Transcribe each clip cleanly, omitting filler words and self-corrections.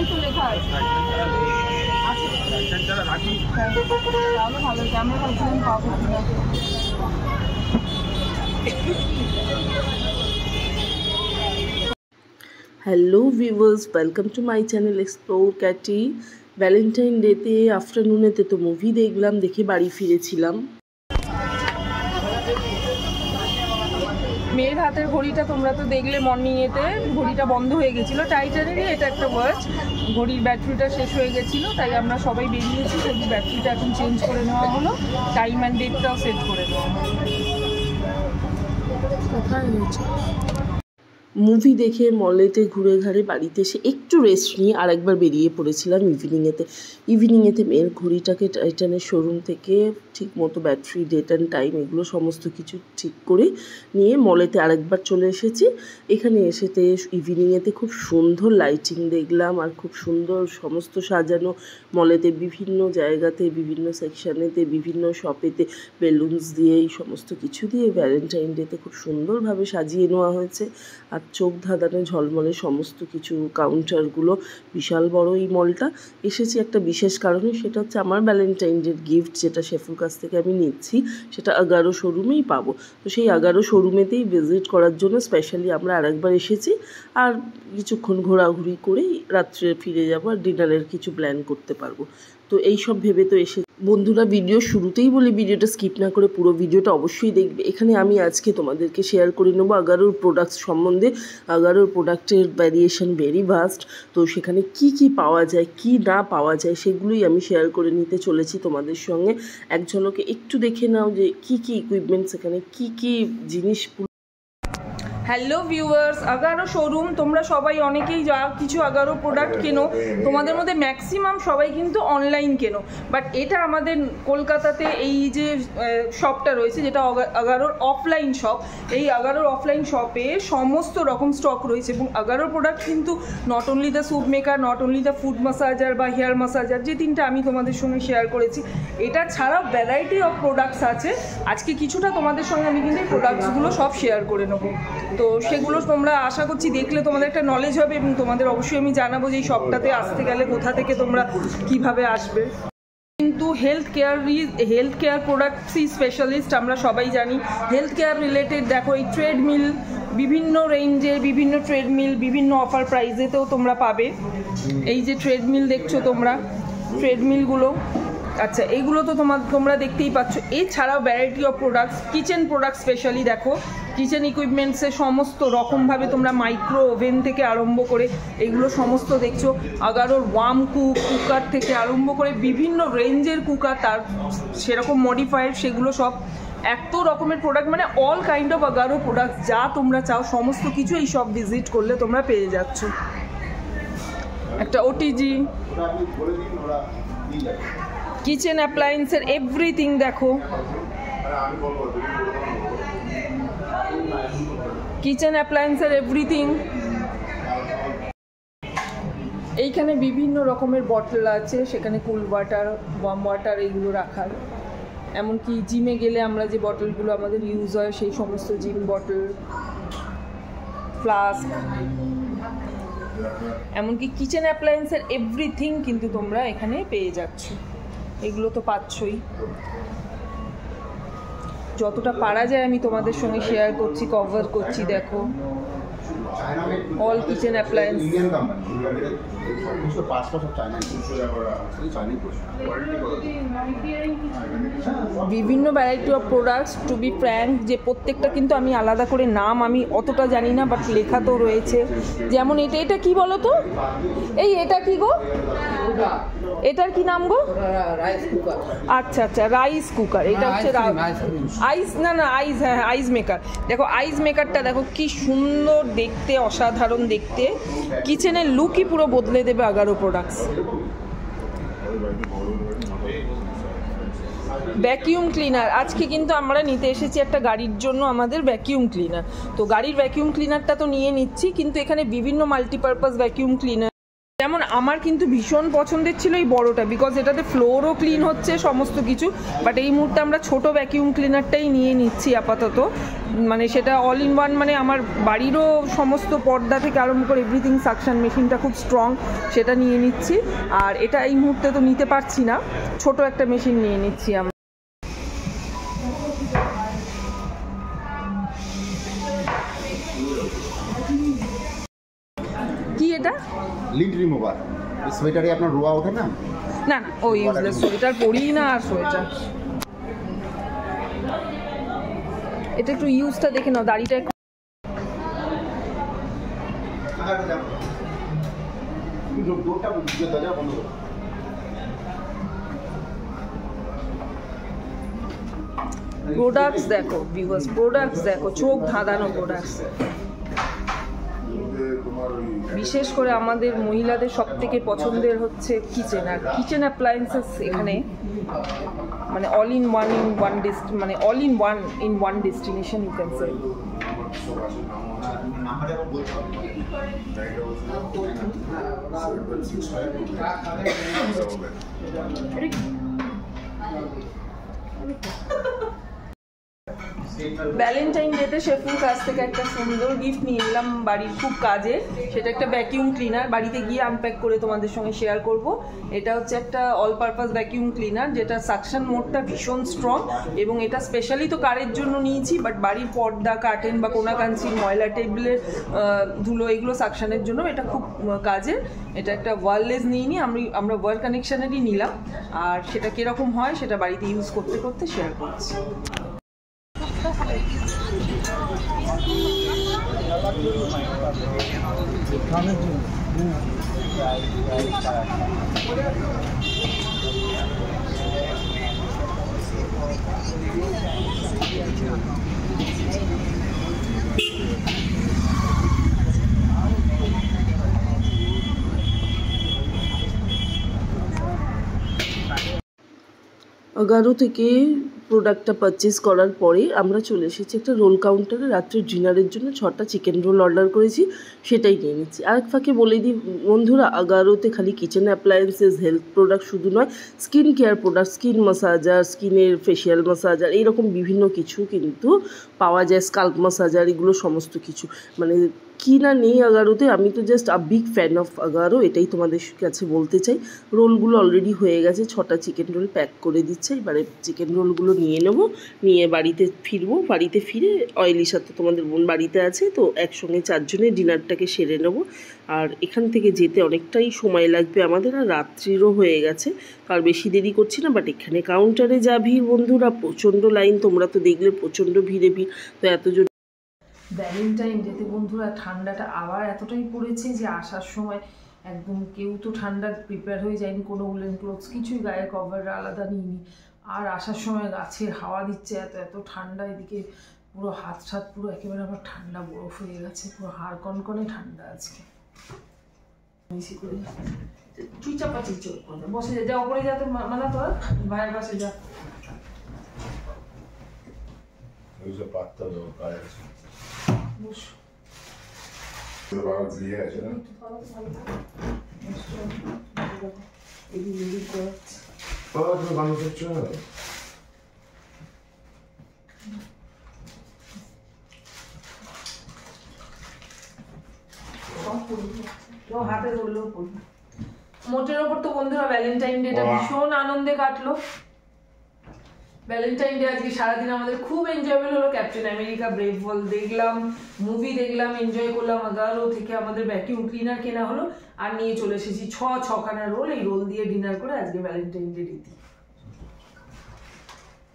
ওই তো লেখা আছে। তাহলে ভালো হচ্ছে, আমরা ভাবছিলাম পাবো কিনা। Hello viewers, welcome to my channel explore ক্যাটি। ভ্যালেন্টাইন ডেতে আফটারনুনেতে তো মুভি দেখলাম, দেখে বাড়ি ফিরেছিলাম। মেয়ের হাতের ঘড়িটা তোমরা তো দেখলে মর্নিংয়েতে ঘড়িটা বন্ধ হয়ে গেছিলো, টাইটানেরই এটা একটা ওয়াচ। ঘড়ির ব্যাটারিটা শেষ হয়ে গেছিলো, তাই আমরা সবাই বেরিয়েছি। ঘড়ির ব্যাটারিটা এখন চেঞ্জ করে নেওয়া হলো, টাইম অ্যান্ড ডেটটাও সেট করে নেওয়া হলো। কোথায় হয়েছে মুভি দেখে মলেতে ঘুরে ঘাড়ে বাড়িতে এসে একটু রেস্ট নিয়ে আরেকবার বেরিয়ে পড়েছিলাম ইভিনিংয়েতে মেয়ের ঘড়িটাকে টাইটানের শোরুম থেকে ঠিক মতো ব্যাটারি, ডেট অ্যান্ড টাইম এগুলো সমস্ত কিছু ঠিক করে নিয়ে মলেতে আরেকবার চলে এসেছি। এখানে এসেতে ইভিনিংয়েতে খুব সুন্দর লাইটিং দেখলাম, আর খুব সুন্দর সমস্ত সাজানো মলেতে, বিভিন্ন জায়গাতে, বিভিন্ন সেকশানেতে, বিভিন্ন শপেতে বেলুনস দিয়ে, এই সমস্ত কিছু দিয়ে ভ্যালেন্টাইন ডেতে খুব সুন্দরভাবে সাজিয়ে নেওয়া হয়েছে। আর চোখ ধাঁধানো ঝলমলে সমস্ত কিছু কাউন্টারগুলো, বিশাল বড় এই মলটা। এসেছি একটা বিশেষ কারণে, সেটা হচ্ছে আমার ভ্যালেন্টাইন ডের গিফট যেটা শেফুর কাছ থেকে আমি নিচ্ছি, সেটা 11 শোরুমেই পাবো। তো সেই 11 শোরুমেতেই ভিজিট করার জন্য স্পেশালি আমরা আরেকবার এসেছি। আর কিছুক্ষণ ঘোরাঘুরি করেই রাত্রে ফিরে যাবো, আর ডিনারের কিছু প্ল্যান করতে পারবো। তো এই সব ভেবে তো এসে বন্ধুরা, ভিডিও শুরুতেই বলি ভিডিওটা স্কিপ না করে পুরো ভিডিওটা অবশ্যই দেখবে। এখানে আমি আজকে তোমাদেরকে শেয়ার করে নেবো 11 প্রোডাক্টস সম্বন্ধে। 11 প্রোডাক্টের ভ্যারিয়েশন ভেরি ভাস্ট। তো সেখানে কি কি পাওয়া যায়, কি না পাওয়া যায়, সেগুলোই আমি শেয়ার করে নিতে চলেছি তোমাদের সঙ্গে। এক ঝলকে একটু দেখে নাও যে কি কি ইকুইপমেন্টস, এখানে কি কি জিনিস। হ্যালো ভিউয়ার্স, 11 শোরুম, তোমরা সবাই অনেকেই যা কিছু 11 প্রোডাক্ট কেনো, তোমাদের মধ্যে ম্যাক্সিমাম সবাই কিন্তু অনলাইন কেনো। বাট এটা আমাদের কলকাতাতে এই যে শপটা রয়েছে, যেটা 11 অফলাইন শপ, এই 11 অফলাইন শপে সমস্ত রকম স্টক রয়েছে। এবং 11 প্রোডাক্ট কিন্তু not only the soup maker, not only the food মাসাজার বা হেয়ার মাসাজার, যে তিনটা আমি তোমাদের সঙ্গে শেয়ার করেছি, এটা ছাড়াও ভ্যারাইটি অফ প্রোডাক্টস আছে। আজকে কিছুটা তোমাদের সঙ্গে আমি কিন্তু এই প্রোডাক্টসগুলো সব শেয়ার করে নেবো। তো সেগুলো তোমরা আশা করছি দেখলে তোমাদের একটা নলেজ হবে, এবং তোমাদের অবশ্যই আমি জানাবো যে এই শপটাতে আসতে গেলে কোথা থেকে তোমরা কিভাবে আসবে। কিন্তু হেলথ কেয়ার প্রোডাক্টসই স্পেশালিস্ট, আমরা সবাই জানি। হেলথ কেয়ার রিলেটেড দেখো, এই ট্রেডমিল, বিভিন্ন রেঞ্জের বিভিন্ন ট্রেডমিল, বিভিন্ন অফার প্রাইসেতেও তোমরা পাবে। এই যে ট্রেডমিল দেখছো তোমরা, ট্রেডমিলগুলো, আচ্ছা এইগুলো তো তোমরা দেখতেই পাচ্ছ। এছাড়াও variety of products, kitchen product specially দেখো, কিচেন ইকুইপমেন্টসে সমস্ত রকমভাবে তোমরা মাইক্রো ওভেন থেকে আরম্ভ করে এগুলো সমস্ত দেখছো। 11 ওয়ার্ম কুকার থেকে আরম্ভ করে বিভিন্ন রেঞ্জের কুকার, তার সেরকম মডিফাইড, সেগুলো সব এত রকমের প্রোডাক্ট, মানে অল কাইন্ড অফ 11 প্রোডাক্ট যা তোমরা চাও সমস্ত কিছু এই সব ভিজিট করলে তোমরা পেয়ে যাচ্ছ। একটা ওটিজি, কিচেন অ্যাপ্লায়েন্সের এভরিথিং দেখো, কিচেন অ্যাপ্লায়েন্সের এভরিথিং। এইখানে বিভিন্ন রকমের বটল আছে, সেখানে কুল ওয়াটার, ওয়ার্ম ওয়াটার এগুলো রাখার। এমনকি জিমে গেলে আমরা যে বটলগুলো আমাদের ইউজ হয়, সেই সমস্ত জিম বটল, ফ্লাস্ক, এমনকি কিচেন অ্যাপ্লায়েন্সের এভরিথিং কিন্তু তোমরা এখানে পেয়ে যাচ্ছ। এগুলো তো পাচ্ছই, যতটা পারা যায় আমি তোমাদের সঙ্গে শেয়ার করছি, কভার করছি। দেখো অল কিচেন অ্যাপ্লায়েন্স, বিভিন্ন variety of products. To be frank, যে প্রত্যেকটা কিন্তু আমি আলাদা করে নাম আমি অতটা জানি না, বাট লেখা তো রয়েছে। যেমন এটা কি বলো তো, এটা কি গো, এটার কি নাম গো? আচ্ছা আচ্ছা, রাইস কুকার। এটা হচ্ছে আইস, না আইস, হ্যাঁ আইস মেকার। দেখো আইস মেকারটা দেখো কি সুন্দর দেখতে, অসাধারণ দেখতে, কিচেনের লুকই পুরো বদলে দেবে 11 প্রোডাক্টস। ভ্যাকিউম ক্লিনার, আজকে কিন্তু আমরা নিতে এসেছি একটা গাড়ির জন্য আমাদের ভ্যাকিউম ক্লিনার। তো গাড়ির ভ্যাকিউম ক্লিনারটা তো নিয়ে নিচ্ছি, কিন্তু এখানে বিভিন্ন মাল্টিপারপাস ভ্যাকিউম ক্লিনার যেমন আমার কিন্তু ভীষণ পছন্দের ছিল এই বড়টা, বিকজ এটাতে ফ্লোরও ক্লিন হচ্ছে সমস্ত কিছু। বাট এই মুহূর্তে আমরা ছোট ভ্যাকিউম ক্লিনারটাই নিয়ে নিচ্ছি আপাতত, মানে সেটা অল ইন ওয়ান, মানে আমার বাড়িরও সমস্ত পর্দা থেকে আরম্ভ করে এভরিথিং, সাকশন মেশিনটা খুব স্ট্রং, সেটা নিয়ে নিচ্ছি। আর এটা এই মুহূর্তে তো নিতে পারছি না, ছোট একটা মেশিন নিয়ে নিচ্ছি আমরা। কি এটা? Lead remover. সোয়েটারে আপনার রোয়া ওঠে না? না না, ও ইউজলেস, সোয়েটার পরি না। আর সোয়েটার এটা একটু ইউজটা দেখে নাও, দাড়িটা একটু। প্রোডাক্টস দেখো ভিউয়ার্স, প্রোডাক্টস দেখো, চোখ ধাঁধানো প্রোডাক্টস। বিশেষ করে আমাদের মহিলাদের সব থেকে পছন্দের হচ্ছে কিচেন আর কিচেন অ্যাপ্লায়েন্সেস এখানে, মানে অল ইন ওয়ান মানে all in one destination you can say. Valentine ডেতে শেফুর কাছ থেকে একটা সুন্দর গিফট নিয়ে এলাম বাড়ির খুব কাজে, সেটা একটা ভ্যাকিউম ক্লিনার। বাড়িতে গিয়ে আনপ্যাক করে তোমাদের সঙ্গে শেয়ার করব। এটা হচ্ছে একটা অল পারপাস ভ্যাকিউম ক্লিনার, যেটা সাকশন মোডটা ভীষণ স্ট্রং, এবং এটা স্পেশালি তো কারের জন্য নিয়েছি, বাট বাড়ির পর্দা, কার্টেন বা কোনা কাঞ্চির ময়লা, টেবিলের ধুলো, এগুলো সাকশনের জন্য এটা খুব কাজের। এটা একটা ওয়্যারলেস নিইনি, আমরা ওয়্যার কানেকশনেরই নিলাম। আর সেটা কীরকম হয় সেটা বাড়িতে ইউজ করতে করতে শেয়ার করছি। আগারো থেকে প্রোডাক্টটা পারচেস করার পরে আমরা চলে এসেছি একটা রোল কাউন্টারে। রাত্রের ডিনারের জন্য 6টা চিকেন রোল অর্ডার করেছি, সেটাই নিয়ে নিচ্ছি। আরেক ফাঁকে বলে দিই বন্ধুরা, আগারোতে খালি কিচেন অ্যাপ্লায়েন্সেস, হেলথ প্রোডাক্ট শুধু নয়, skin care product, skin massager, স্কিনের ফেশিয়াল ম্যাসাজার, এইরকম বিভিন্ন কিছু কিন্তু পাওয়া যায়, স্কাল্প ম্যাসাজার, এগুলো সমস্ত কিছু। মানে কি না নেই আগারোতে, আমি তো just big fan of Agaro, এটাই তোমাদের কাছে বলতে চাই। রোলগুলো অলরেডি হয়ে গেছে, 6টা চিকেন রোল প্যাক করে দিচ্ছে। এবারে চিকেন রোলগুলো নিয়ে নেব, নিয়ে বাড়িতে ফিরবো। বাড়িতে ফিরে অয়েলির সাথে তোমাদের বোন বাড়িতে আছে, তো একসঙ্গে 4 জনে ডিনারটাকে সেরে নেব। আর এখান থেকে যেতে অনেকটাই সময় লাগবে আমাদের, আর রাত্রিরও হয়ে গেছে, আর বেশি দেরি করছি না। বাট এখানে কাউন্টারে যা ভিড় বন্ধুরা, প্রচণ্ড লাইন, তোমরা তো দেখলে প্রচণ্ড ভিড়ে ভিড়। তো এতজন ভ্যালেন্টাইন ডেতে বন্ধুরা ঠান্ডাটা আবার এতটাই পড়েছে যে আসার সময় একদম কেউ তো ঠান্ডা প্রিপেয়ার হয়ে যায়নি, কোনো উলেন ক্লোথস কিছুই গায়ে কভার আলাদা নিইনি। আর আসার সময় গাছের হাওয়া দিচ্ছে, এত ঠান্ডা, এদিকে পুরো হাত ছাত পুরো একেবারে আমার ঠান্ডা বরফ হয়ে গেছে, পুরো হাড় কনকনে ঠান্ডা আজকে। বেশি করে চুই চাপা চিচো বসে যা, ওপরে যা, তোর মানা তোর ভাইয়ের পাশে যা। ওই যে পাত্তা দাও গায়ে আছে। হাতে ধরলেও পড়বে। মোটের ওপর তো বন্ধুরা ভ্যালেন্টাইন ডেটা ভীষণ আনন্দে কাটলো। ভ্যালেন্টাইন ডে আজকে সারাদিন আমাদের খুব এনজয়েবল হলো। ক্যাপ্টেন আমেরিকা ব্রেভ ওয়ার্ল্ড দেখলাম, মুভি দেখলাম, এনজয় করলাম। আগারো থেকে আমাদের ভ্যাকিউম ক্লিনার কেনা হলো, আর নিয়ে চলে এসেছি 6খানা রোল। এই রোল দিয়ে ডিনার করে আজকে ভ্যালেন্টাইন ডে রীতি।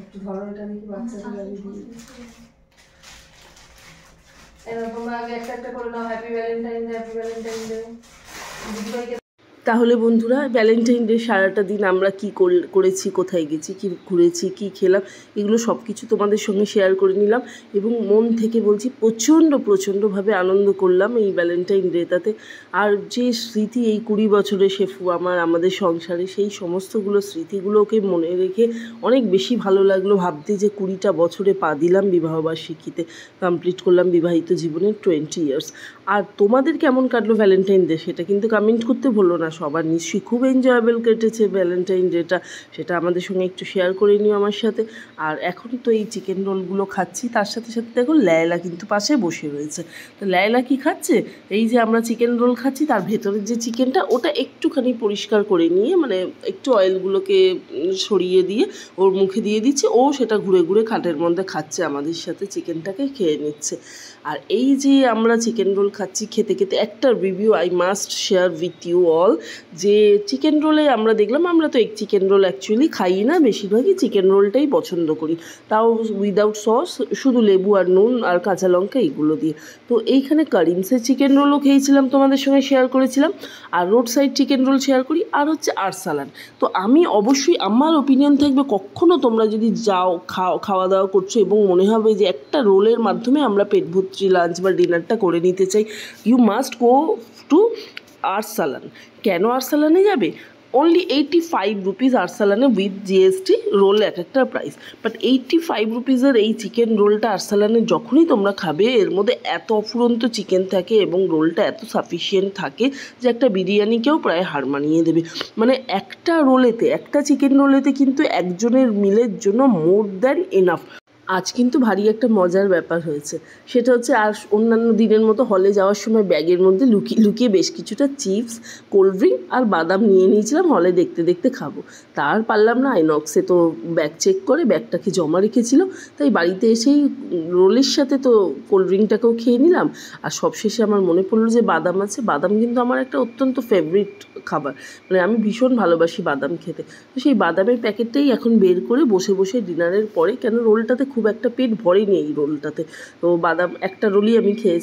একটু ধরো এটা দেখি, বাচ্চাদের লাগিয়ে দিই। তোমরা আগে একটা একটা করে নাও। Happy Valentine day, happy Valentine day. তাহলে বন্ধুরা, ভ্যালেন্টাইন ডে সারাটা দিন আমরা কী করেছি, কোথায় গেছি, কী ঘুরেছি, কী খেলাম, এগুলো সব কিছু তোমাদের সঙ্গে শেয়ার করে নিলাম। এবং মন থেকে বলছি প্রচণ্ডভাবে আনন্দ করলাম এই ভ্যালেন্টাইন ডেটাতে। আর যে স্মৃতি এই 20 বছরে শেফু আমাদের সংসারে, সেই সমস্তগুলো স্মৃতিগুলোকে মনে রেখে অনেক বেশি ভালো লাগলো ভাবতে যে 20টা বছরে পা দিলাম, বিবাহবার্ষিকীতে কমপ্লিট করলাম বিবাহিত জীবনের 20 ইয়ার্স। আর তোমাদের কেমন কাটলো ভ্যালেন্টাইন ডে সেটা কিন্তু কমেন্ট করতে ভুলো না। সবার নিশ্চয়ই খুব এনজয়েবল কেটেছে ভ্যালেন্টাইন ডেটা, সেটা আমাদের সঙ্গে একটু শেয়ার করে নিও আমার সাথে। আর এখন তো এই চিকেন রোলগুলো খাচ্ছি, তার সাথে সাথে দেখো লায়লা কিন্তু পাশে বসে রয়েছে। তো লায়লা কি খাচ্ছে? এই যে আমরা চিকেন রোল খাচ্ছি, তার ভেতরের যে চিকেনটা ওটা একটুখানি পরিষ্কার করে নিয়ে, মানে একটু অয়েলগুলোকে সরিয়ে দিয়ে ওর মুখে দিয়ে দিচ্ছে, ও সেটা ঘুরে ঘুরে খাটের মধ্যে খাচ্ছে, আমাদের সাথে চিকেনটাকে খেয়ে নিচ্ছে। আর এই যে আমরা চিকেন রোল খাচ্ছি, খেতে খেতে একটা review I must share with you all, যে চিকেন রোলে আমরা দেখলাম, আমরা তো চিকেন রোল অ্যাকচুয়ালি খাই না, বেশিরভাগই চিকেন রোলটাই পছন্দ করি, তাও উইদাউট সস, শুধু লেবু আর নুন আর কাঁচা লঙ্কা এইগুলো দিয়ে। তো এইখানে কারিমসের চিকেন রোলও খেয়েছিলাম, তোমাদের সঙ্গে শেয়ার করেছিলাম, আর road side chicken roll share করি, আর হচ্ছে আরসালান। তো আমি অবশ্যই, আমার ওপিনিয়ন থাকবে, কখনও তোমরা যদি যাও খাওয়া দাওয়া করছো এবং মনে হবে যে একটা রোলের মাধ্যমে আমরা পেট ভর্তি লাঞ্চ বা ডিনারটা করে নিতে চাই, you must go to Arsalan. কেন আরসালানে যাবে? অনলি 85 রুপিস আরসালানে উইথ জিএসটি রোল এক একটা প্রাইস। বাট 85 রুপিসের এই চিকেন রোলটা আরসালানে যখনই তোমরা খাবে, এর মধ্যে এত অফুরন্ত চিকেন থাকে এবং রোলটা এত সাফিসিয়েন্ট থাকে যে একটা বিরিয়ানিকেও প্রায় হার মানিয়ে দেবে। মানে একটা রোলেতে, একটা চিকেন রোলেতে কিন্তু একজনের মিলের জন্য মোর দ্যান এনাফ। আজ কিন্তু ভারী একটা মজার ব্যাপার হয়েছে, সেটা হচ্ছে আর অন্যান্য দিনের মতো হলে যাওয়ার সময় ব্যাগের মধ্যে লুকিয়ে বেশ কিছুটা চিপস, কোল্ড ড্রিঙ্ক আর বাদাম নিয়ে নিয়েছিলাম, হলে দেখতে দেখতে খাবো। তার পারলাম না, আইনক্সে তো ব্যাগ চেক করে ব্যাগটাকে জমা রেখেছিল, তাই বাড়িতে এসেই রোলের সাথে তো কোল্ড ড্রিঙ্কটাকেও খেয়ে নিলাম। আর সবশেষে আমার মনে পড়লো যে বাদাম আছে, বাদাম কিন্তু আমার একটা অত্যন্ত ফেভারিট খাবার, মানে আমি ভীষণ ভালোবাসি বাদাম খেতে। তো সেই বাদামের প্যাকেটটাই এখন বের করে বসে বসে ডিনারের পরে, কেন রোলটাতে খুব একটা পেট ভরেনি এই রোলটাতে, তো বাদাম একটা রোলই আমি খেয়েছি।